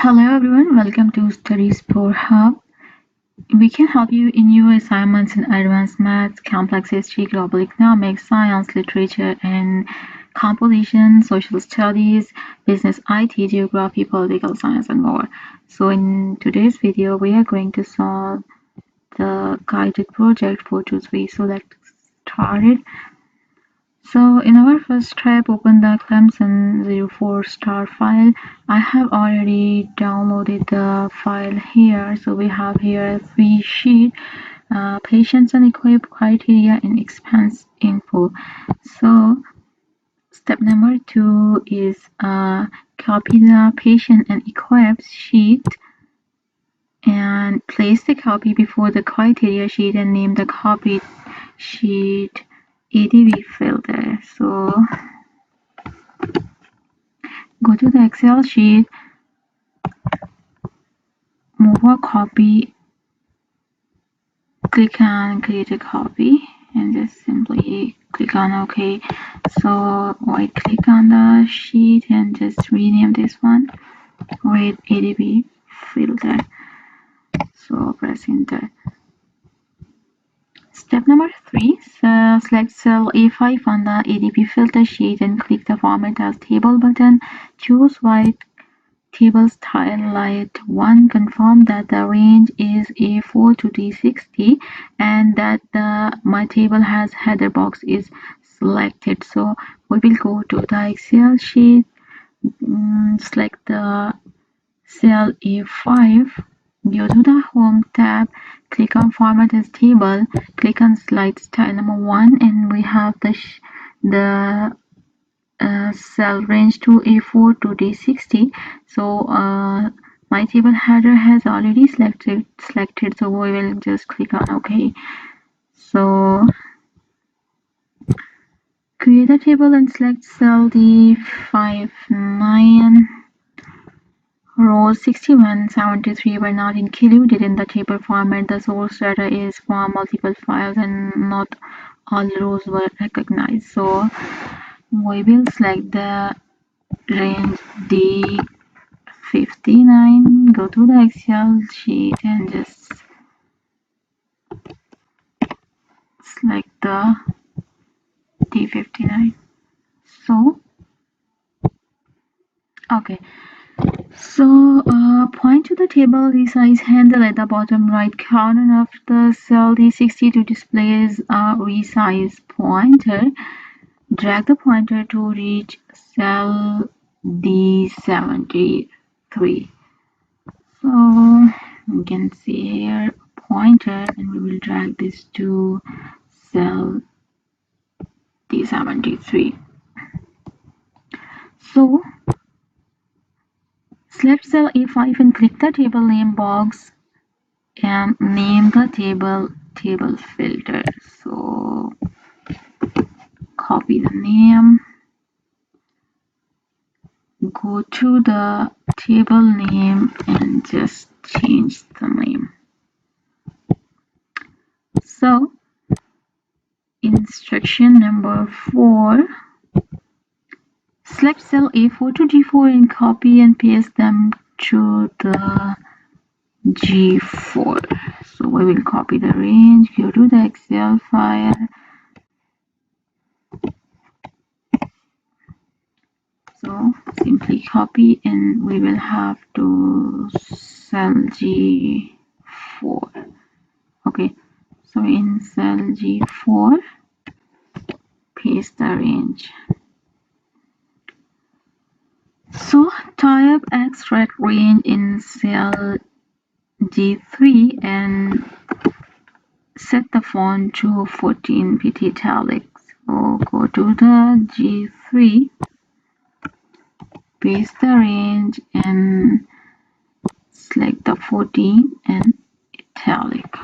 Hello everyone, welcome to Studies for Hub. We can help you in your assignments in advanced maths, complex history, global economics, science, literature, and composition, social studies, business, IT, geography, political science, and more. So in today's video, we are going to solve the guided project 423. So let's start it. So in our first step, open the Clemson 04 star file. I have already downloaded the file here. So we have here 3 sheet, patients and equip criteria and expense info. So step number 2 is copy the patient and equip sheet and place the copy before the criteria sheet and name the copied sheet ADV filter. So go to the Excel sheet, move a copy, click on create a copy, and just simply click on OK. So right click on the sheet and just rename this one with ADV filter. So press enter. Step number 3, select cell A5 on the ADP filter sheet and click the Format as Table button. Choose white table style light 1. Confirm that the range is A4 to D60 and that my table has header box is selected. So we will go to the Excel sheet, select the cell A5, go to the Home tab, click on Format as Table, click on Slide Style number 1, and we have the cell range to A4 to D60. So my table header has already selected, so we will just click on OK. So create a table and select cell D59. Rows 61, 73 were not included in the table format. The source data is from multiple files and not all rows were recognized. So we will select the range D59, go to the Excel sheet and just select the D59. So okay. So point to the table resize handle at the bottom right corner of the cell D60 to display a resize pointer. Drag the pointer to reach cell D73. So you can see here pointer, and we will drag this to cell D73. So select cell A5 and click the table name box and name the table filter. So copy the name, go to the table name and just change the name. So instruction number 4, select cell A4 to G4 and copy and paste them to the G4. So we will copy the range, go to the Excel file, so simply copy and we will have to cell G4. Okay, so in cell G4 paste the range. So type extract range in cell G3 and set the font to 14 pt italics. So go to the G3, paste the range and select the 14 and italic.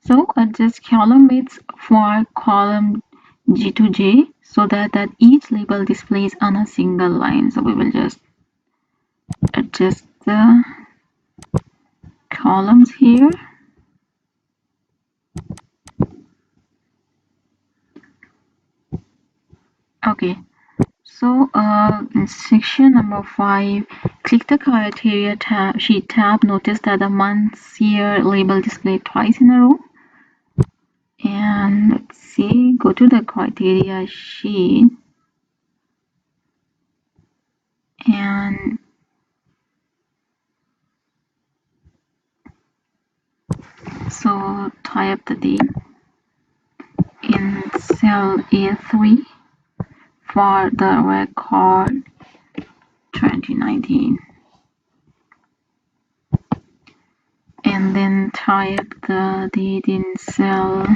So adjust column width for column G to J so that each label displays on a single line. So we will just adjust the columns here. Okay, So in section number 5, click the criteria sheet tab. Notice that the month year label displayed twice in a row. And let's see, go to the criteria sheet and so type the date in cell A3 for the record 2019, and then type the date in cell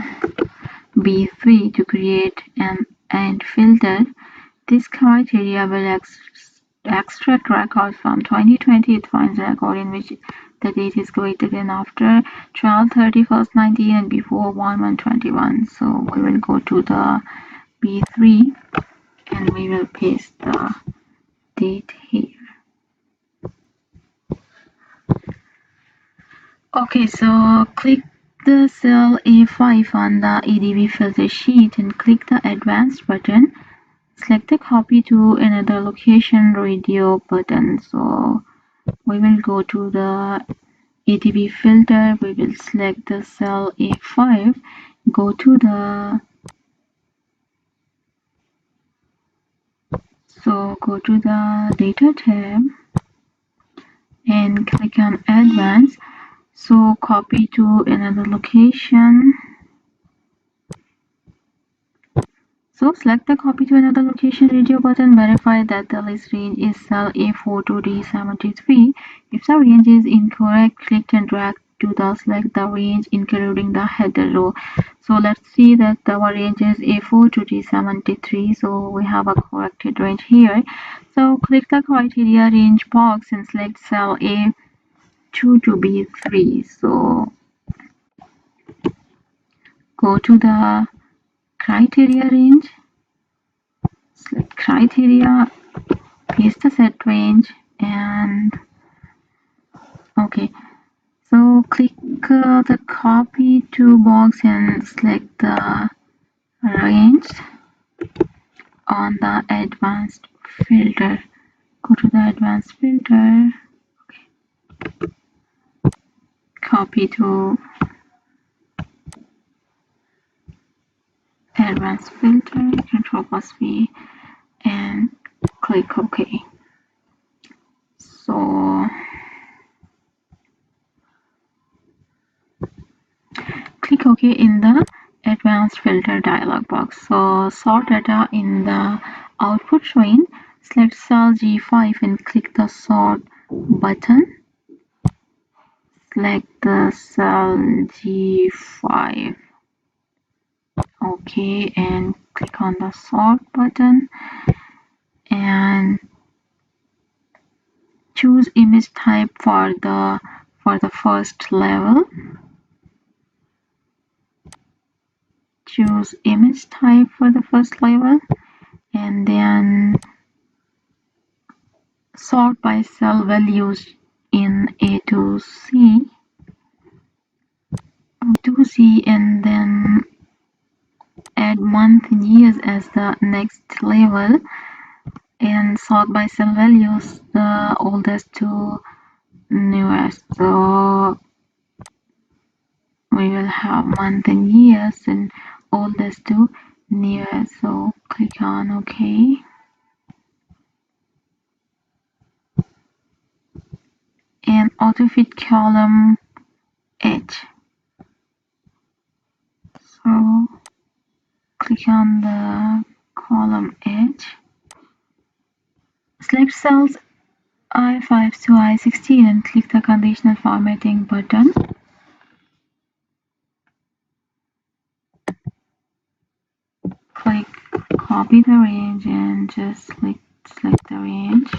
B3 to create an AND filter. This criteria will extract records from 2020. It finds a record in which the date is greater than after 12/31/19 and before 1/1/21. So we will go to the B3 and we will paste the date here. Okay, so click the cell A5 on the EDB filter sheet and click the advanced button. Select the copy to another location radio button. So we will go to the EDB filter. We will select the cell A5. Go to the data tab and click on advanced. So copy to another location. So select the copy to another location radio button. Verify that the list range is cell A4 to D73. If the range is incorrect, click and drag to the select the range including the header row. So let's see that our range is A4 to D73. So we have a corrected range here. So click the criteria range box and select cell A2 to B3. So go to the criteria range, select criteria, paste the set range, and okay, so click the copy to box and select the range on the advanced filter. Go to the advanced filter, copy to advanced filter, Control plus V, and click OK. So click OK in the advanced filter dialog box. So sort data in the output screen. Select cell G5 and click the sort button. Select the cell G5. Okay, and click on the sort button and choose image type for the first level. Choose image type for the first level and then sort by cell values in A to C, and then add month and years as the next level and sort by cell values the oldest to newest. So we will have month and years and oldest to newest. So click on OK. And autofit column H. So click on the column H. Select cells I5 to I16 and click the conditional formatting button. Click copy the range and just select the range.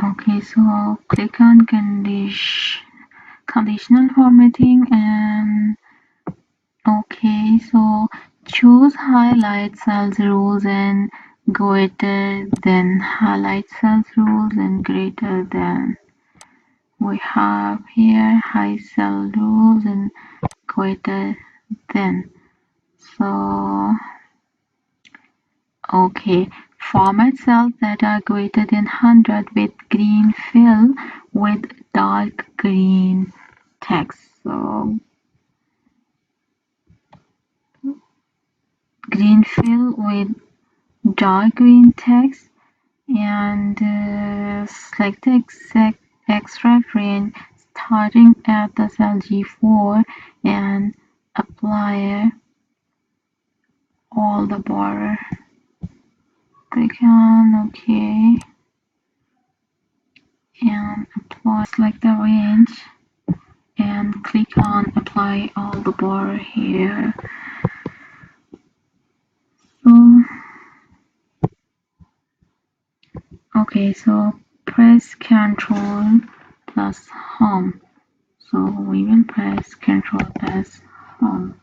Okay, so click on conditional formatting and okay, so choose highlight cells rules and greater than, highlight cells rules and greater than. We have here high cell rules and greater than. So Okay, format cells that are greater than 100 with green fill with dark green text. So green fill with dark green text, and select the exact extract range starting at the cell G4 and apply all the border. Click on OK and apply. Select the range and click on apply all the border here. So okay, so press Ctrl plus Home. So we will press Ctrl plus Home.